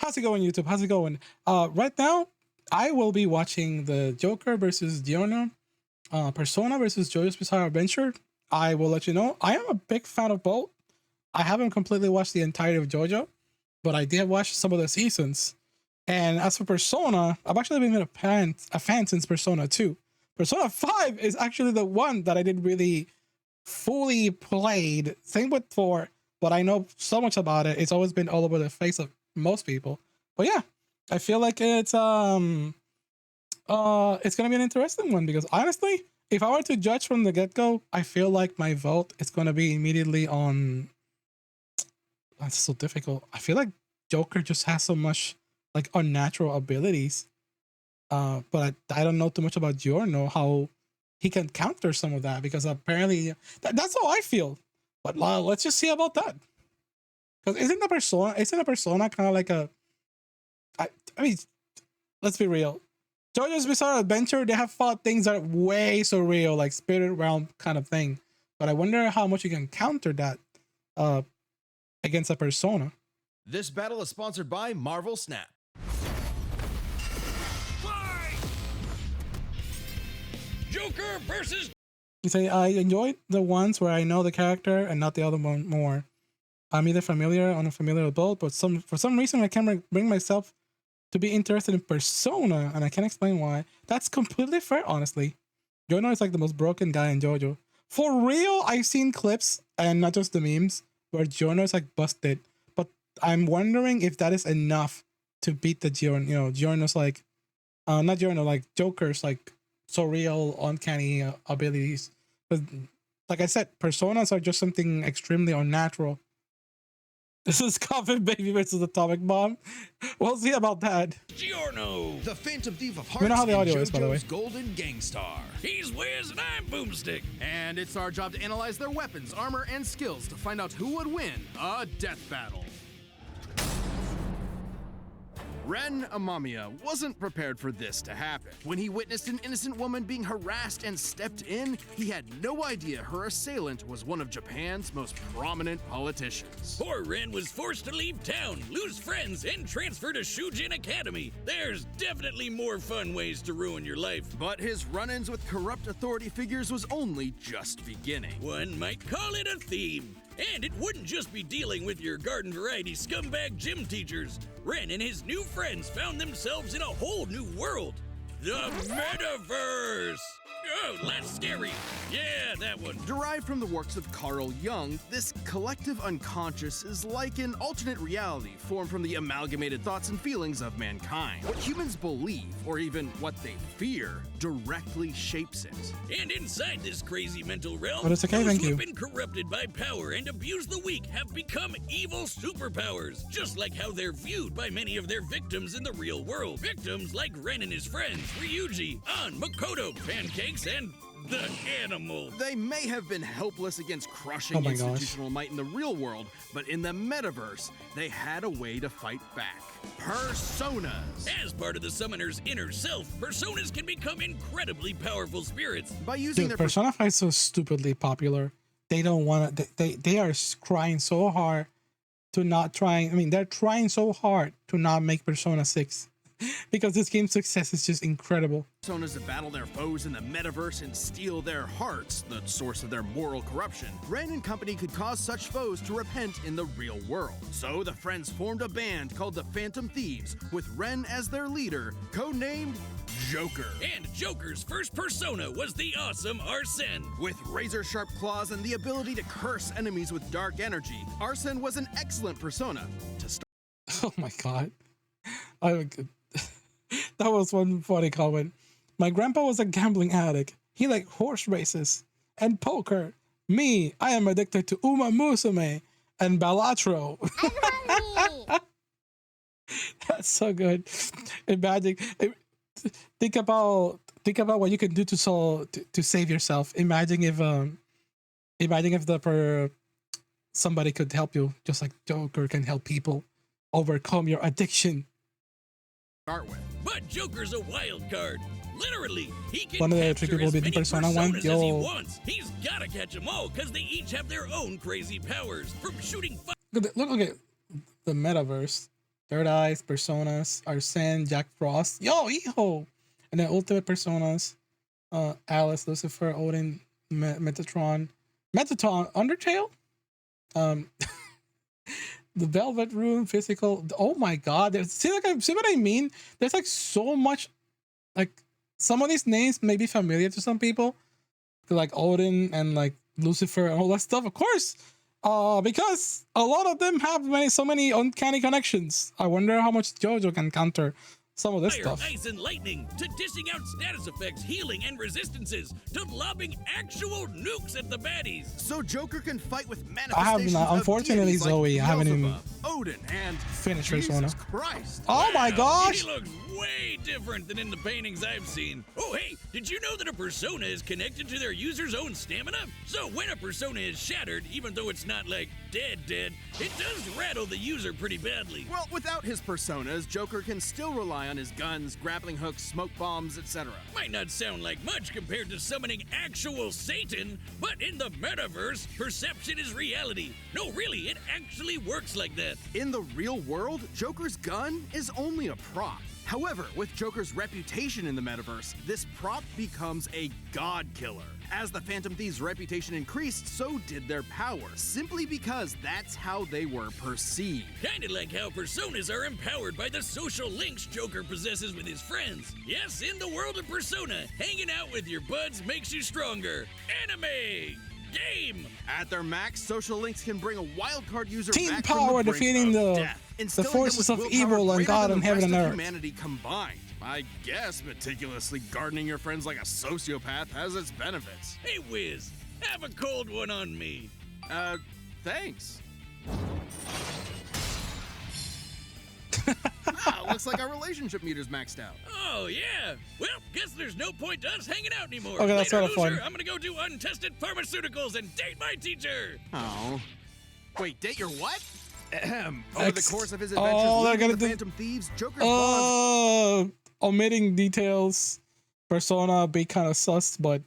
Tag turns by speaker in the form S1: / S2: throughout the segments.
S1: How's it going, YouTube? How's it going? Right now, I will be watching the Joker versus Giorno, Persona versus JoJo's Bizarre Adventure. I will let you know. I am a big fan of both. I haven't completely watched the entirety of JoJo, but I did watch some of the seasons. And as for Persona, I've actually been a fan since Persona 2. Persona 5 is actually the one that I didn't really fully played. Same with 4, but I know so much about it. It's always been all over the face of most people. But yeah, I feel like it's gonna be an interesting one because honestly, if I were to judge from the get-go, I feel like my vote is gonna be immediately on. That's so difficult. I feel like Joker just has so much like unnatural abilities. But I don't know too much about Giorno, how he can counter some of that, because apparently that's how I feel. But let's just see about that. Because isn't a persona kind of like I mean, let's be real. JoJo's Bizarre Adventure, they have fought things that are way surreal, like spirit realm kind of thing. But I wonder how much you can counter that against a persona.
S2: This battle is sponsored by Marvel Snap. Joker versus.
S1: You say I enjoyed the ones where I know the character and not the other one more. I'm either familiar or unfamiliar with both, but for some reason I can't bring myself to be interested in Persona, and I can't explain why. That's completely fair, honestly. Giorno is like the most broken guy in JoJo. For real, I've seen clips, and not just the memes, where Giorno is like busted. But I'm wondering if that is enough to beat the Giorno. You know, Giorno's like, not Giorno, like Joker's like surreal, uncanny abilities. But like I said, personas are just something extremely unnatural. This is Coffin Baby versus Atomic Bomb. We'll see about that.
S2: Giorno, the Phantom Thief of
S1: We know how
S2: Hearts
S1: the audio
S2: and
S1: is, by the way.
S2: JoJo's Golden Gangstar. He's Wiz and I'm Boomstick. And it's our job to analyze their weapons, armor, and skills to find out who would win a death battle. Ren Amamiya wasn't prepared for this to happen. When he witnessed an innocent woman being harassed and stepped in, he had no idea her assailant was one of Japan's most prominent politicians.
S3: Poor Ren was forced to leave town, lose friends, and transfer to Shujin Academy. There's definitely more fun ways to ruin your life.
S2: But his run-ins with corrupt authority figures was only just beginning.
S3: One might call it a theme. And it wouldn't just be dealing with your garden variety scumbag gym teachers. Ren and his new friends found themselves in a whole new world. The Metaverse! Oh, that's scary. Yeah, that one.
S2: Derived from the works of Carl Jung, this collective unconscious is like an alternate reality formed from the amalgamated thoughts and feelings of mankind. What humans believe, or even what they fear, directly shapes it.
S3: And inside this crazy mental realm,
S1: But it's okay,
S3: those
S1: thank
S3: who
S1: you.
S3: have been corrupted by power and abuse the weak have become evil superpowers, just like how they're viewed by many of their victims in the real world. Victims like Ren and his friends, Ryuji, An, Makoto, Pancakes, and the Animal.
S2: They may have been helpless against crushing
S1: my
S2: institutional might in the real world, but in the metaverse, they had a way to fight back. Personas.
S3: As part of the summoner's inner self, personas can become incredibly powerful spirits.
S2: By using
S1: Dude,
S2: their
S1: Persona 5 is so stupidly popular. They don't want to. They are trying so hard to not trying. I mean, they're trying so hard to not make Persona 6 because this game's success is just incredible.
S2: personas to battle their foes in the metaverse and steal their hearts, the source of their moral corruption, Ren and company could cause such foes to repent in the real world. So the friends formed a band called the Phantom Thieves, with Ren as their leader, codenamed Joker.
S3: And Joker's first persona was the awesome Arsene.
S2: With razor-sharp claws and the ability to curse enemies with dark energy, Arsene was an excellent persona to start.
S1: Oh my god. That was one funny comment. My grandpa was a gambling addict. He liked horse races and poker. Me, I am addicted to Uma Musume and Balatro. That's so good. Imagine, think about what you can do to save yourself. Imagine if somebody could help you, just like Joker can help people overcome your addiction.
S2: Start with.
S3: But Joker's a wild card. Literally, he can
S1: One of the
S3: capture
S1: three people
S3: as
S1: will be
S3: many
S1: Persona 1.
S3: personas as he
S1: Yo.
S3: wants. He's gotta catch them all, because they each have their own crazy powers. From shooting
S1: Look at the metaverse. Third Eyes, Personas, Arsene, Jack Frost, yo, hijo, and then Ultimate Personas, Alice, Lucifer, Odin, Metatron, Undertale, um, the Velvet Room, Physical. Oh my God! See what I mean? There's like so much. Like some of these names may be familiar to some people, like Odin and like Lucifer and all that stuff. Of course, because a lot of them have so many uncanny connections. I wonder how much JoJo can counter some of this
S3: Fire,
S1: stuff.
S3: ice, and lightning, to dishing out status effects, healing, and resistances, to lobbing actual nukes at the baddies.
S2: So Joker can fight with
S1: I
S2: manifestations
S1: have not, unfortunately,
S2: of deities
S1: Zoe.
S2: like
S1: I haven't even
S2: Beelzebub, Odin, and
S1: finished
S2: Jesus
S1: Persona.
S2: Christ.
S1: Oh my
S3: Wow,
S1: gosh!
S3: He looks way different than in the paintings I've seen. Oh, hey, did you know that a persona is connected to their user's own stamina? So when a persona is shattered, even though it's not like dead, it does rattle the user pretty badly.
S2: Well, without his personas, Joker can still rely on his guns, grappling hooks, smoke bombs, etc.
S3: Might not sound like much compared to summoning actual Satan, but in the metaverse, perception is reality. No, really, it actually works like that.
S2: In the real world, Joker's gun is only a prop. However, with Joker's reputation in the metaverse, this prop becomes a god killer. As the Phantom Thieves' reputation increased, so did their power, simply because that's how they were perceived.
S3: Kinda like how personas are empowered by the social links Joker possesses with his friends. Yes, in the world of Persona, hanging out with your buds makes you stronger. Anime! Game!
S2: At their max, social links can bring a wildcard user
S1: Team
S2: back
S1: power
S2: from the brink
S1: defeating
S2: of
S1: the
S2: death, instilling them
S1: forces
S2: with
S1: of
S2: willpower
S1: evil and
S2: greater
S1: God
S2: than
S1: and
S2: the
S1: heaven
S2: rest
S1: and
S2: of
S1: earth.
S2: humanity combined. I guess meticulously gardening your friends like a sociopath has its benefits.
S3: Hey, Wiz, have a cold one on me.
S2: Thanks. Wow, looks like our relationship meter's maxed out.
S3: Oh, yeah. Well, guess there's no point to us hanging out anymore.
S1: Okay, that's
S3: Later,
S1: kinda fun.
S3: loser, I'm gonna go do untested pharmaceuticals and date my teacher.
S2: Oh. Wait, date your what? Over the
S1: Ex-
S2: course of his
S1: Oh,
S2: adventures
S1: they're
S2: with
S1: gonna
S2: the
S1: do-
S2: Phantom Thieves, Joker's bonds
S1: Omitting details. Persona be kind of sus, but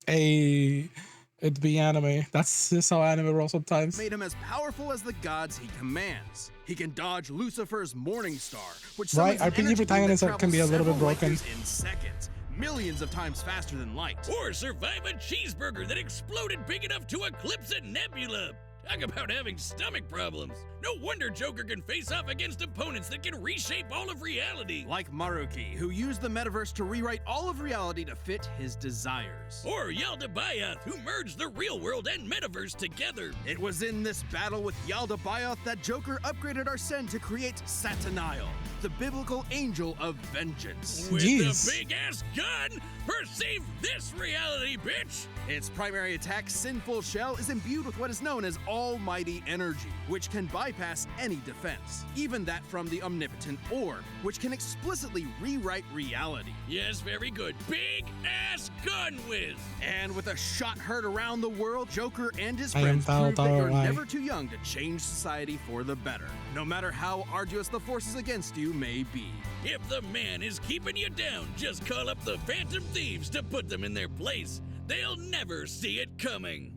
S1: it'd be anime. That's just how anime rolls sometimes.
S2: made him as powerful as the gods he commands. He can dodge Lucifer's Morning Star, which
S1: Right,
S2: summons an
S1: RPG
S2: energy beam
S1: protagonists
S2: that
S1: can be a little bit
S2: travels
S1: broken.
S2: several light years in seconds, millions of times faster than light.
S3: Or survive a cheeseburger that exploded big enough to eclipse a nebula. Talk about having stomach problems. No wonder Joker can face off against opponents that can reshape all of reality.
S2: Like Maruki, who used the metaverse to rewrite all of reality to fit his desires.
S3: Or Yaldabaoth, who merged the real world and metaverse together.
S2: It was in this battle with Yaldabaoth that Joker upgraded Arsene to create Sataniel, the biblical angel of vengeance.
S3: With
S1: Jeez.
S3: a big-ass gun, perceive this reality, bitch!
S2: Its primary attack, Sinful Shell, is imbued with what is known as almighty energy, which can bypass any defense, even that from the omnipotent orb, which can explicitly rewrite reality.
S3: Yes, very good. Big-ass gun whiz!
S2: And with a shot heard around the world, Joker and his
S1: I am
S2: friends prove that
S1: Bao
S2: you're
S1: Dao.
S2: never too young to change society for the better, no matter how arduous the forces against you may be.
S3: If the man is keeping you down, just call up the Phantom Thieves to put them in their place. They'll never see it coming.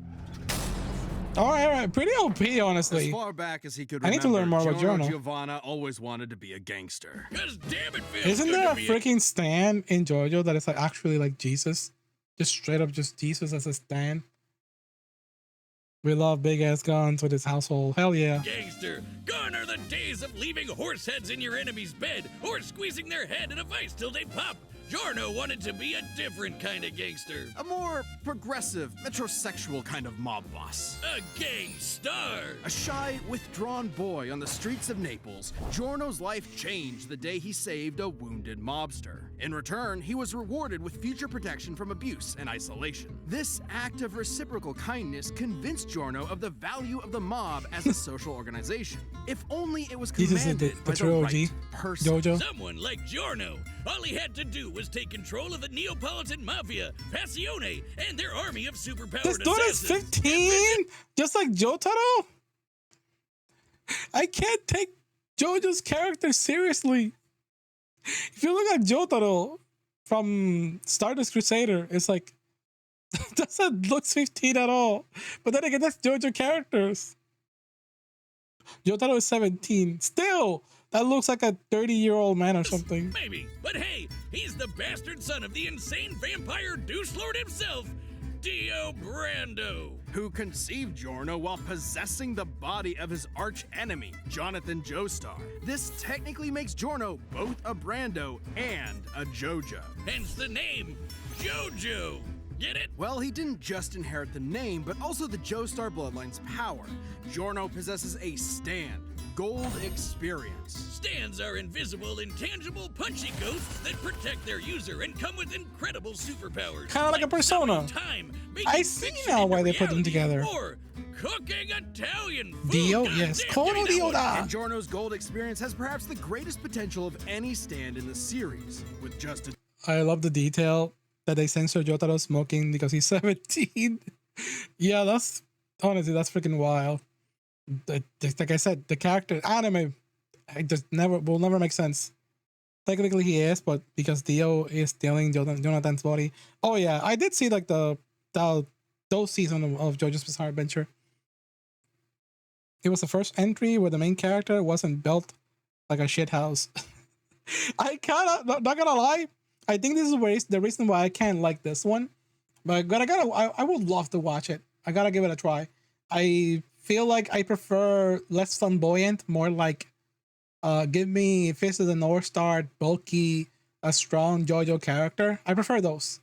S1: All right. Pretty OP,
S2: As
S1: honestly.
S2: far back as he could
S1: I
S2: remember,
S1: need to learn more about Giorno.
S2: Giovanna always wanted to be a gangster.
S3: 'Cause damn it feels
S1: Isn't
S3: good
S1: there
S3: to
S1: a
S3: be
S1: freaking stand in JoJo that is like actually like Jesus? Just straight up just Jesus as a stand? We love big ass guns with his household. Hell yeah.
S3: gangster. Gone are the days of leaving horse heads in your enemy's bed or squeezing their head in a vice till they pop. Giorno wanted to be a different kind of gangster.
S2: A more progressive, metrosexual kind of mob boss.
S3: A gangstar.
S2: A shy, withdrawn boy on the streets of Naples, Giorno's life changed the day he saved a wounded mobster. In return, he was rewarded with future protection from abuse and isolation. This act of reciprocal kindness convinced Giorno of the value of the mob as a social organization. If only it was
S1: Jesus is
S2: commanded
S1: the
S2: by the
S1: true
S2: right
S1: OG.
S2: person.
S1: JoJo.
S3: Someone like Giorno. All he had to do was take control of the Neapolitan Mafia, Passione, and their army of superpowered
S1: This dude is
S3: assassins.
S1: 15? Just like Jotaro? I can't take JoJo's character seriously. If you look at Jotaro from Stardust Crusader, it's like doesn't look 15 at all. But then again, that's JoJo characters. Jotaro is 17. Still, That looks like a 30-year-old man or something.
S3: Maybe. But hey, he's the bastard son of the insane vampire douche lord himself, Dio Brando.
S2: Who conceived Giorno while possessing the body of his arch enemy, Jonathan Joestar. This technically makes Giorno both a Brando and a JoJo.
S3: Hence the name, JoJo. Get it?
S2: Well, he didn't just inherit the name, but also the Joestar bloodline's power. Giorno possesses a stand, gold experience.
S3: Stands are invisible, intangible, punchy ghosts that protect their user and come with incredible superpowers.
S1: Kind of like a persona.
S3: Time,
S1: I see now why they put them together.
S3: Or cooking Italian food.
S1: Dio, yes. Kono Dio da.
S2: And Giorno's gold experience has perhaps the greatest potential of any stand in the series, with just a
S1: I love the detail that they censor Jotaro smoking because he's 17. Yeah, that's honestly, that's freaking wild. Like I said, the character anime, it just will never make sense. Technically he is, but because Dio is stealing Jonathan's body. Oh yeah, I did see like those season of JoJo's Bizarre Adventure. It was the first entry where the main character wasn't built like a shithouse. I kinda not gonna lie, I think this is the reason why I can't like this one. But I would love to watch it. I gotta give it a try. I feel like I prefer less flamboyant, more like give me Fist of the North Star, bulky, a strong JoJo character. I prefer those.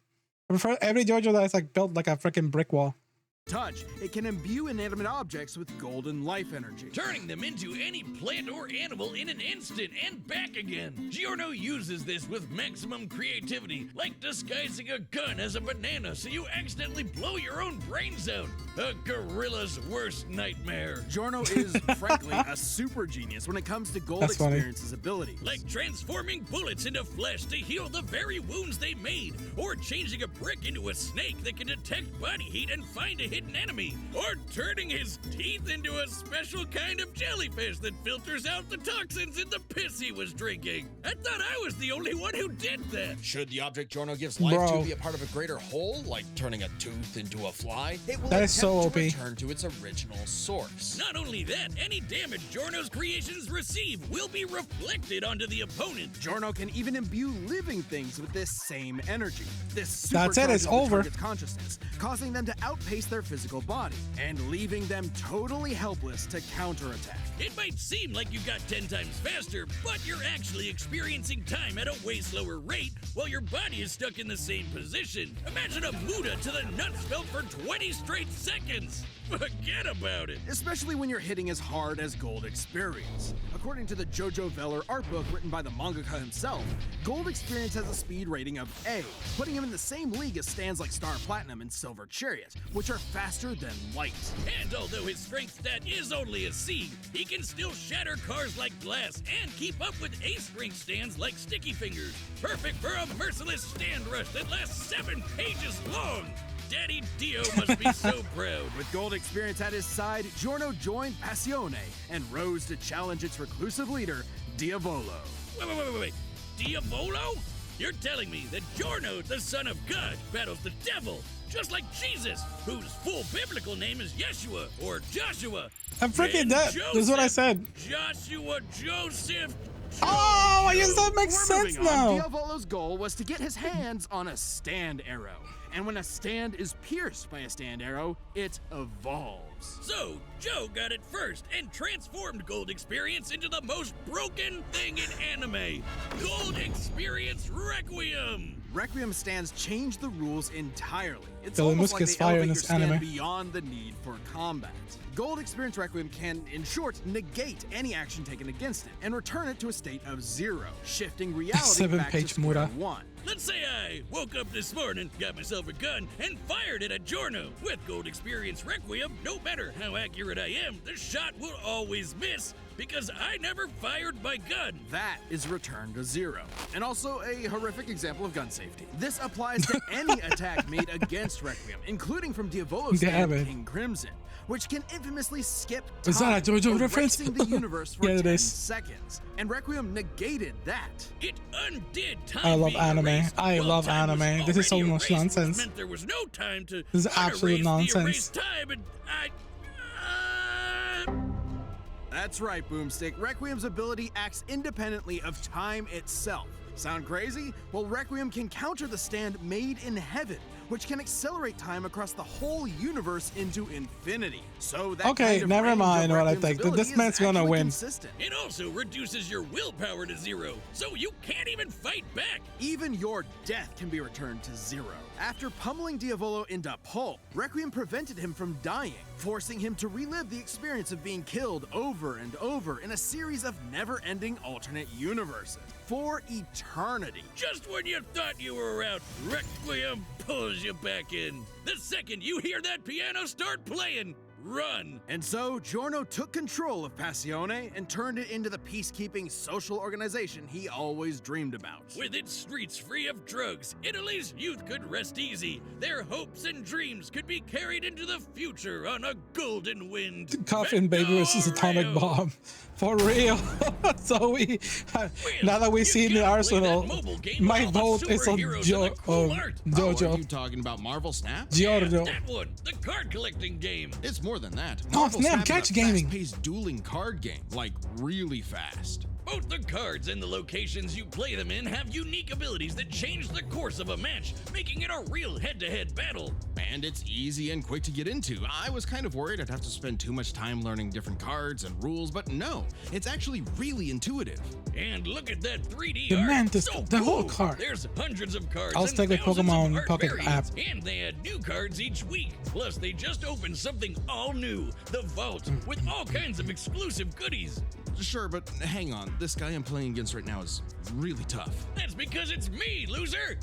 S1: I prefer every JoJo that's like built like a freaking brick wall.
S2: touch, it can imbue inanimate objects with golden life energy.
S3: Turning them into any plant or animal in an instant and back again. Giorno uses this with maximum creativity, like disguising a gun as a banana so you accidentally blow your own brains out. A gorilla's worst nightmare.
S2: Giorno is, frankly, a super genius when it comes to gold experience's abilities.
S3: Like transforming bullets into flesh to heal the very wounds they made, or changing a brick into a snake that can detect body heat and find a hidden enemy, or turning his teeth into a special kind of jellyfish that filters out the toxins in the piss he was drinking. I thought I was the only one who did that.
S4: Should the object Giorno gives life to be a part of a greater whole, like turning a tooth into a fly, it will attempt to return to its original source.
S3: Not only that, any damage Giorno's creations receive will be reflected onto the opponent.
S2: Giorno can even imbue living things with this same energy. This
S1: That's it, it's over.
S2: Target's consciousness, causing them to outpace their physical body and leaving them totally helpless to counterattack.
S3: It might seem like you got 10 times faster, but you're actually experiencing time at a way slower rate while your body is stuck in the same position. Imagine a Muda to the nuts felt for 20 straight seconds. Forget about it.
S2: Especially when you're hitting as hard as Gold Experience. According to the JoJo Veller art book written by the mangaka himself, Gold Experience has a speed rating of A, putting him in the same league as stands like Star Platinum and Silver Chariot, which are faster than light.
S3: And although his strength stat is only a C, he can still shatter cars like glass and keep up with A-strength stands like Sticky Fingers. Perfect for a merciless stand rush that lasts 7 pages long. Daddy Dio must be so proud.
S2: With Gold Experience at his side, Giorno joined Passione and rose to challenge its reclusive leader, Diavolo.
S3: Wait. Diavolo? You're telling me that Giorno, the son of God, battles the devil, just like Jesus, whose full biblical name is Yeshua or Joshua.
S1: I'm freaking dead. This is what I said.
S3: Joshua Joseph.
S1: Oh, I guess that makes sense now.
S2: Diavolo's goal was to get his hands on a stand arrow. And when a stand is pierced by a stand arrow, it evolves.
S3: So, Joe got it first and transformed Gold Experience into the most broken thing in anime. Gold Experience Requiem.
S2: Requiem stands change the rules entirely. It's
S1: Billy
S2: almost like
S1: Muska's
S2: they
S1: fire in
S2: elevate your
S1: this
S2: stand
S1: anime.
S2: beyond the need for combat. Gold Experience Requiem can, in short, negate any action taken against it and return it to a state of 0, shifting reality back to square one.
S3: Let's say I woke up this morning, got myself a gun, and fired it at Giorno. With Gold Experience Requiem, no matter how accurate I am, the shot will always miss because I never fired my gun.
S2: That is returned to 0. And also a horrific example of gun safety. This applies to any attack made against Requiem, including from Diavolo's stand King Crimson, which can infamously skip time,
S1: is that a JoJo reference?
S2: erasing the universe for
S1: Yeah,
S2: 10
S1: it is.
S2: seconds. And Requiem negated that.
S3: It undid time.
S1: I love
S3: being
S1: anime.
S3: erased,
S1: I
S3: while
S1: love
S3: time was
S1: anime. This is so
S3: already
S1: much
S3: erased, which
S1: nonsense.
S3: meant there was no time to
S1: This is absolute
S3: unerase the
S1: nonsense.
S3: erased time, and
S2: That's right, Boomstick. Requiem's ability acts independently of time itself. Sound crazy? Well, Requiem can counter the stand made in heaven, which can accelerate time across the whole universe into infinity. So that
S1: okay,
S2: kind of
S1: never
S2: range
S1: mind
S2: of
S1: what I
S2: Requiem's
S1: think.
S2: ability
S1: This man's
S2: is
S1: gonna
S2: actually
S1: win.
S2: consistent.
S3: It also reduces your willpower to 0, so you can't even fight back.
S2: Even your death can be returned to 0. After pummeling Diavolo into pulp, Requiem prevented him from dying, forcing him to relive the experience of being killed over and over in a series of never-ending alternate universes for eternity.
S3: Just when you thought you were out, Requiem pulls you back in. The second you hear that piano start playing, run.
S2: And so, Giorno took control of Passione and turned it into the peacekeeping social organization he always dreamed about.
S3: With its streets free of drugs, Italy's youth could rest easy. Their hopes and dreams could be carried into the future on a golden wind.
S1: Coffin Baby versus Atomic Bomb. For real. So we, now that we see in the Arsenal, my vote is on JoJo's.
S4: Oh, are you talking about Marvel Snap?
S1: Giorno.
S3: That one, the card collecting game.
S4: It's more than that.
S1: Oh,
S4: Marvel
S1: snap,
S4: Snap
S1: catch
S4: is a
S1: gaming.
S4: fast-paced dueling card game, like really fast.
S3: Both the cards and the locations you play them in have unique abilities that change the course of a match, making it a real head-to-head battle.
S4: And it's easy and quick to get into. I was kind of worried I'd have to spend too much time learning different cards and rules, but no, it's actually really intuitive.
S3: And look at that 3D
S1: The
S3: art.
S1: man, the
S3: cool.
S1: whole card.
S3: There's hundreds of cards.
S1: I'll
S3: and
S1: stick with
S3: thousands of
S1: Pokemon
S3: art
S1: Pocket
S3: variants,
S1: app.
S3: And they add new cards each week. Plus, they just opened something all new, the Vault, with all kinds of exclusive goodies.
S4: Sure, but hang on. This guy I'm playing against right now is really tough.
S3: That's because it's me, loser.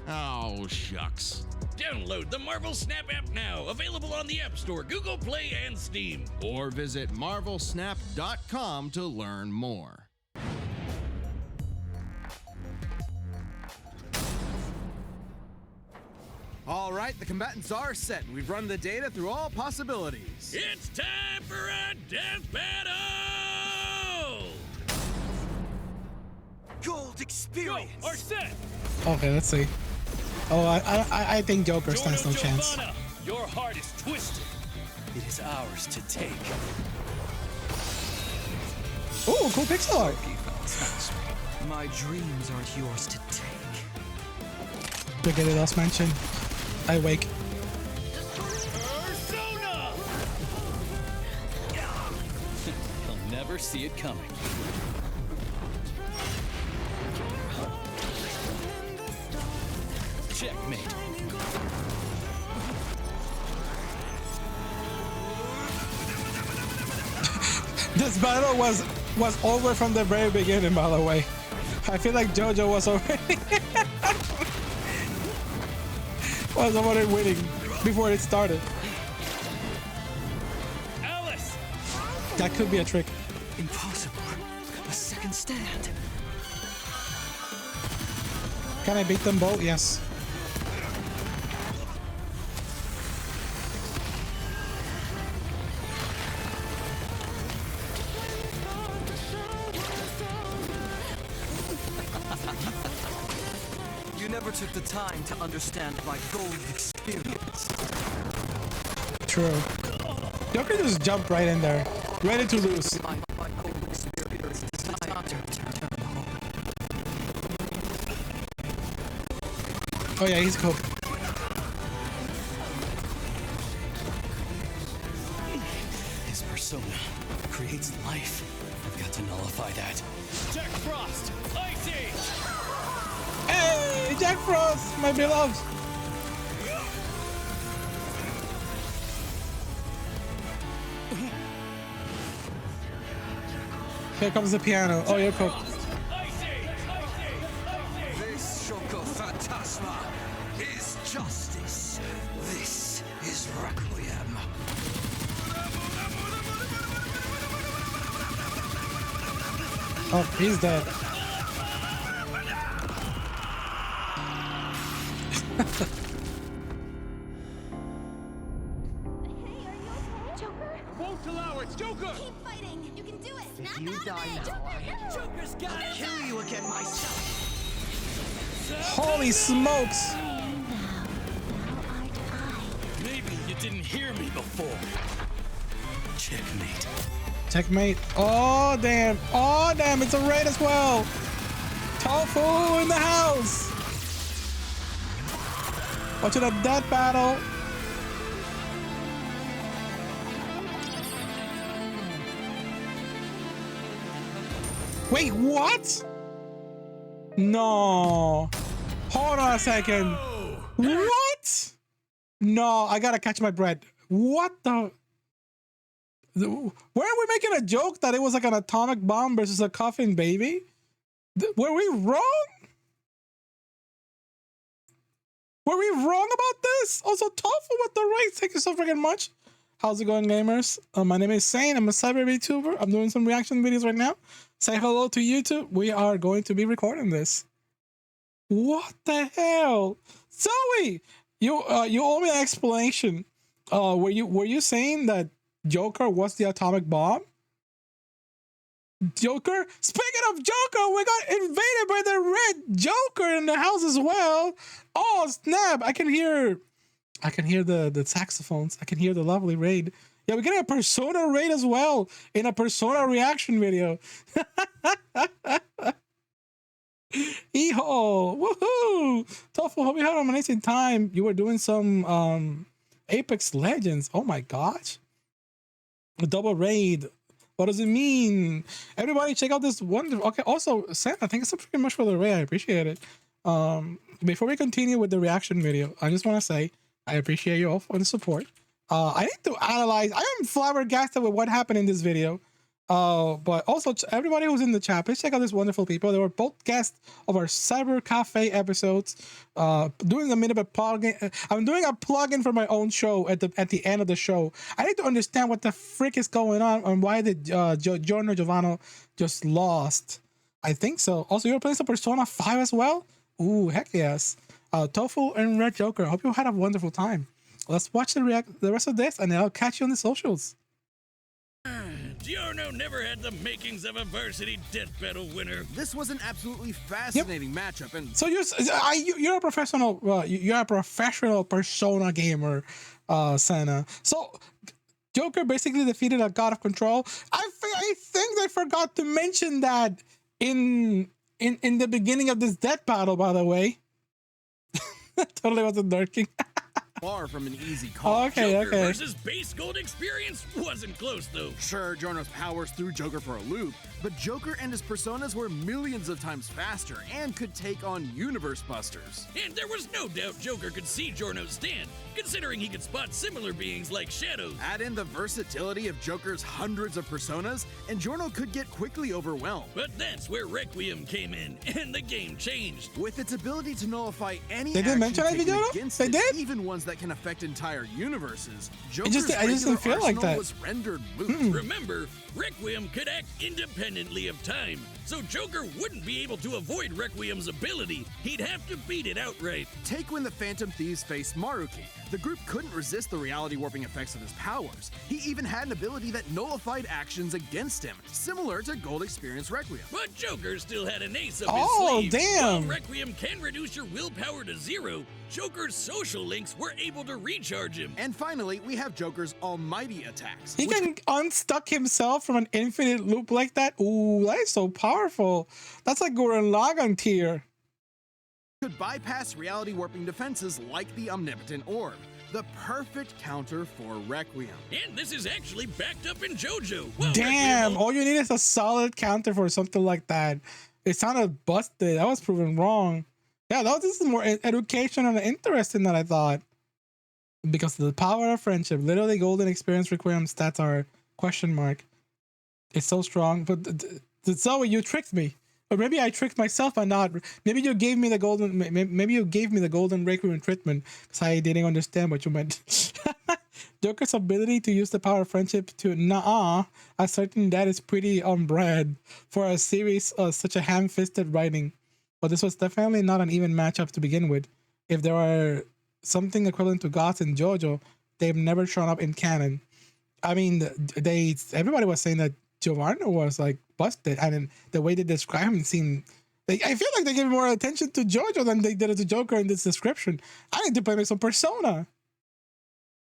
S4: Oh, shucks.
S3: Download the Marvel Snap app now. Available on the App Store, Google Play, and Steam.
S4: Or visit marvelsnap.com to learn more.
S2: All right, the combatants are set, and we've run the data through all possibilities.
S3: It's time for a death battle!
S5: Gold experience.
S3: Are set.
S1: Okay, let's see. Oh, I think Joker stands no chance.
S3: Giovanna, your heart is twisted.
S5: It is ours to take.
S1: Ooh, cool pixel art.
S5: My dreams aren't yours to take.
S1: Look at it, last mention. I wake.
S3: Persona!
S5: He'll never see it coming. Checkmate.
S1: This battle was over from the very beginning, by the way. I feel like JoJo was already winning before it started.
S3: Alice!
S1: That could be a trick.
S5: Impossible. A second stand.
S1: Can I beat them both? Yes.
S5: You never took the time to understand my gold experience.
S1: True. Joker just jumped right in there, ready to lose.
S5: My gold experience is designed to return home.
S1: Oh yeah, he's cool.
S5: His persona creates life. I've got to nullify that.
S3: Jack Frost! Ice Age!
S1: Hey, Jack Frost, my beloved. Here comes the piano. Oh, you're cool.
S3: Ice Age!
S5: This Shoko Phantasma is justice. This is Requiem.
S1: Oh, he's dead.
S6: Joker?
S3: Won't allow it! Joker!
S6: Keep fighting! You can do it!
S5: If you die now,
S6: Joker's got
S5: I'll kill you again myself.
S1: Holy smokes!
S5: Maybe you didn't hear me before. Checkmate.
S1: Checkmate. Oh damn. Oh damn. It's a raid as well. Tofu in the house. Watching a death battle. Wait, what? No. Hold on a second. What? No, I gotta catch my breath. What the? Weren't we making a joke that it was like an atomic bomb versus a coffin baby? Were we wrong? Were we wrong about this? Also, Tofu with the race. Thank you so freaking much. How's it going, gamers? My name is Sane. I'm a cyber VTuber. I'm doing some reaction videos right now. Say hello to YouTube. We are going to be recording this. What the hell? Zoe, you owe me an explanation. Were you saying that Joker was the atomic bomb? Joker? Speaking of Joker, we got invaded by the red Joker in the house as well. Oh snap! I can hear the saxophones. I can hear the lovely raid. Yeah, we're getting a Persona raid as well in a Persona reaction video. Eho! Woohoo! Tofu, hope you had an amazing time. You were doing some Apex Legends. Oh my gosh. A double raid. What does it mean? Everybody check out this wonderful. Okay, also, Santa, thank you so freaking much for the raid. I appreciate it. Before we continue with the reaction video, I just want to say I appreciate you all for the support. I need to analyze. I am flabbergasted with what happened in this video. But also everybody who's in the chat, please check out these wonderful people. They were both guests of our Cyber Cafe episodes. Doing a bit of a plug-in. I'm doing a plug-in for my own show at the end of the show. I need to understand what the frick is going on and why the Giorno Giovanna just lost. I think so. Also, you're playing some Persona 5 as well? Ooh, heck yes. Tofu and Red Joker. I hope you had a wonderful time. Let's watch the rest of this, and I'll catch you on the socials.
S3: Giorno never had the makings of a varsity death battle winner.
S2: This was an absolutely fascinating matchup, and
S1: so you're a professional. You're a professional Persona gamer, Senna. So Joker basically defeated a god of control. I think they forgot to mention that in the beginning of this death battle. By the way, totally wasn't lurking.
S2: far from an easy call.
S1: Okay,
S3: Joker
S1: okay.
S3: versus base gold experience wasn't close though.
S2: Sure, Giorno's powers threw Joker for a loop, but Joker and his personas were millions of times faster and could take on universe busters.
S3: And there was no doubt Joker could see Giorno's stand, considering he could spot similar beings like shadows.
S2: Add in the versatility of Joker's hundreds of personas, and Giorno could get quickly overwhelmed.
S3: But that's where Requiem came in, and the game changed.
S2: With its ability to nullify any
S1: They didn't
S2: action
S1: mention that,
S2: taken
S1: Giorno?
S2: against
S1: They
S2: it,
S1: did?
S2: even ones that can affect entire universes,
S1: I
S2: Joker's
S1: just didn't
S2: regular
S1: feel like
S2: arsenal
S1: that.
S2: was rendered moot.
S3: Remember, Requiem could act independently of time, so Joker wouldn't be able to avoid Requiem's ability. He'd have to beat it outright.
S2: Take when the Phantom Thieves faced Maruki. The group couldn't resist the reality warping effects of his powers. He even had an ability that nullified actions against him, similar to Gold Experience Requiem.
S3: But Joker still had an ace up
S1: Oh,
S3: his sleeve.
S1: damn.
S3: While Requiem can reduce your willpower to 0, Joker's social links were able to recharge him.
S2: And finally, we have Joker's almighty attacks.
S1: He can unstuck himself from an infinite loop like that. Ooh, that is so powerful. That's like Gurren Lagann tier.
S2: Could bypass reality warping defenses like the Omnipotent Orb, the perfect counter for Requiem.
S3: And this is actually backed up in JoJo. Well,
S1: Damn,
S3: Requiem
S1: all you need is a solid counter for something like that. It sounded busted. That was proven wrong. Yeah, this is more educational and interesting than I thought. Because of the power of friendship. Literally, Golden Experience Requiem stats are question mark. It's so strong. But Zoe, you tricked me. Or maybe I tricked myself by not. Maybe you gave me the golden. Maybe you gave me the golden Requiem treatment because I didn't understand what you meant. Joker's ability to use the power of friendship to ascertain that is pretty on brand for a series of such a ham-fisted writing. But this was definitely not an even matchup to begin with. If there are something equivalent to gods in JoJo, they've never shown up in canon. I mean, everybody was saying that Giovanna was like busted, and the way they describe him seemed. I feel like they gave more attention to JoJo than they did to Joker in this description. I need to play me some Persona.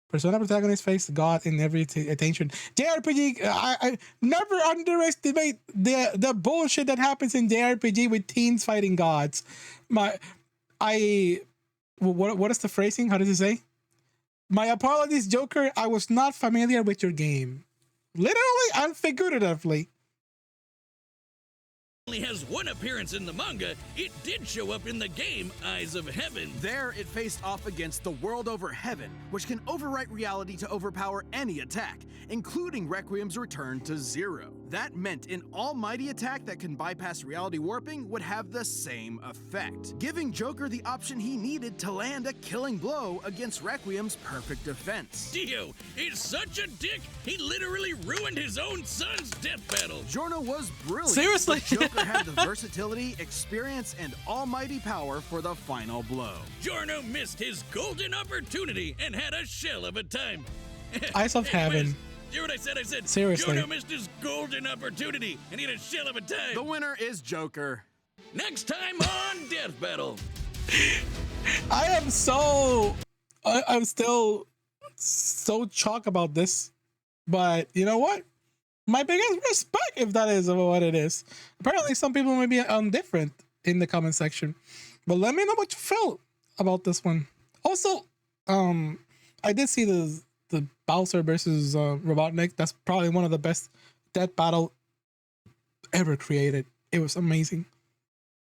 S1: Persona protagonist face God in every attention. JRPG, I never underestimate the bullshit that happens in JRPG with teens fighting gods. What is the phrasing? How does it say? My apologies, Joker. I was not familiar with your game. Literally and figuratively.
S3: Only has one appearance in the manga, it did show up in the game Eyes of Heaven.
S2: There, it faced off against the world over heaven, which can overwrite reality to overpower any attack, including Requiem's return to zero. That meant an almighty attack that can bypass reality warping would have the same effect, giving Joker the option he needed to land a killing blow against Requiem's perfect defense.
S3: Dio is such a dick, he literally ruined his own son's death battle.
S2: Giorno was brilliant.
S1: Seriously?
S2: But Joker had the versatility, experience, and almighty power for the final blow.
S3: Giorno missed his golden opportunity and had a shell of a time.
S1: Eyes of Heaven.
S3: Hear what I said? I said,
S1: Seriously.
S3: Giorno missed his golden opportunity and he had a shell of a time.
S2: The winner is Joker.
S3: Next time on Death Battle.
S1: I am I'm still so shocked about this. But you know what? My biggest respect if that is what it is. Apparently some people may be different in the comment section. But let me know what you felt about this one. Also, I did see the Bowser versus Robotnik. That's probably one of the best death battle ever created. It was amazing.